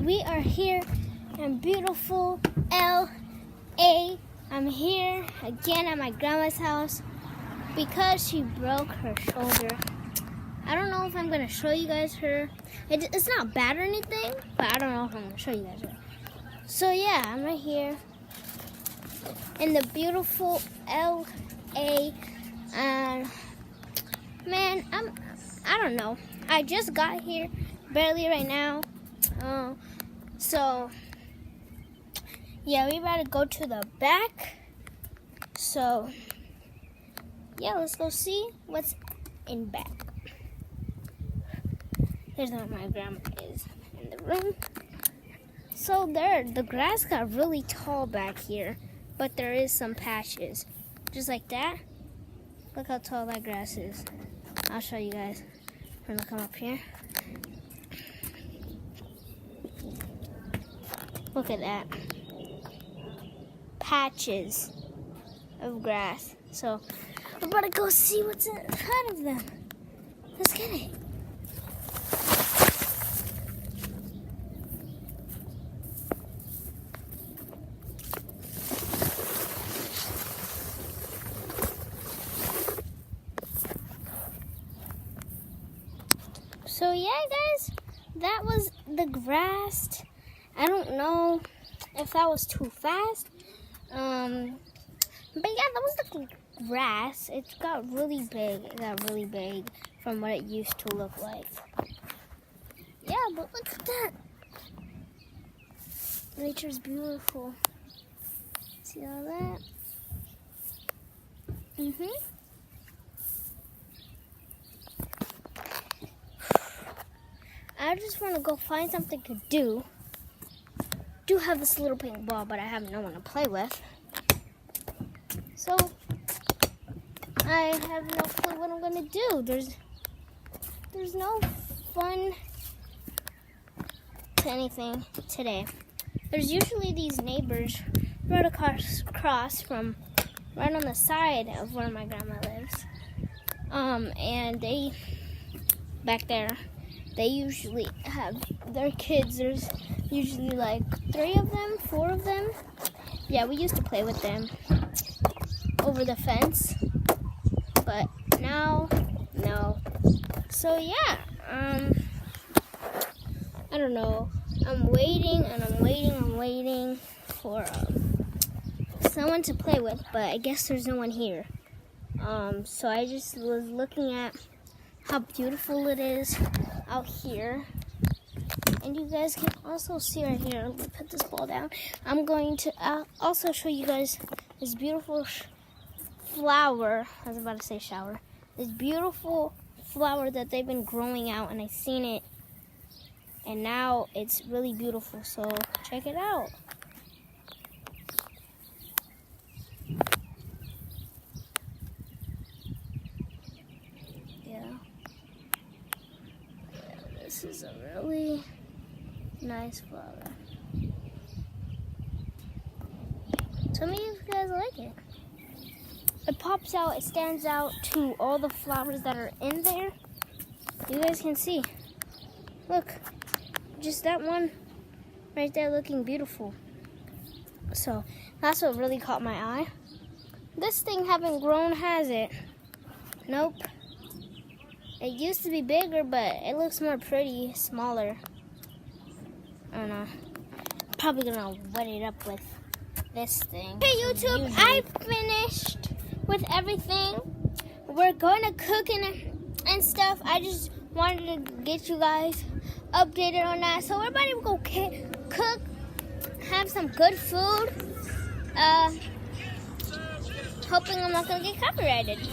we are here in beautiful LA. I'm here again at my grandma's house because she broke her shoulder. I don't know if I'm going to show you guys her. It's not bad or anything, but I don't know if I'm going to show you guys her. So yeah, I'm right here in the beautiful LA. And man, I don't know. I just got here barely right now. So yeah, we gotta go to the back. So yeah, let's go see what's in back. Here's where my grandma is in the room. So the grass got really tall back here, but there is some patches, just like that. Look how tall that grass is. I'll show you guys. I'm gonna come up here. Look at that. Patches of grass. So we're about to go see what's inside of them. Let's get it. So yeah, guys, that was the grass. I don't know if that was too fast. But yeah, that was the grass. It got really big. It got really big from what it used to look like. Yeah, but look at that. Nature's beautiful. See all that? I just want to go find something to do. Do have this little pink ball, but I have no one to play with. So I have no clue what I'm gonna do. There's no fun to anything today. There's usually these neighbors right across from right on the side of where my grandma lives. And they back there. They usually have their kids. There's usually like 3 of them, 4 of them. Yeah, we used to play with them over the fence, but now, no. So yeah, I don't know. I'm waiting and I'm waiting for someone to play with, but I guess there's no one here. So I just was looking at how beautiful it is out here, and you guys can also see right here. Let me put this ball down. I'm going to also show you guys this beautiful flower. I was about to say shower. This beautiful flower that they've been growing out, and I've seen it, and now it's really beautiful. So check it out. This is a really nice flower. Tell me if you guys like it. It pops out, it stands out to all the flowers that are in there. You guys can see. Look, just that one right there looking beautiful. So that's what really caught my eye. This thing haven't grown, has it? Nope. It used to be bigger, but it looks more pretty, smaller. I don't know. Probably gonna wet it up with this thing. Hey YouTube, I finished with everything. We're going to cook and stuff. I just wanted to get you guys updated on that. So we're about to go cook, have some good food. Hoping I'm not gonna get copyrighted.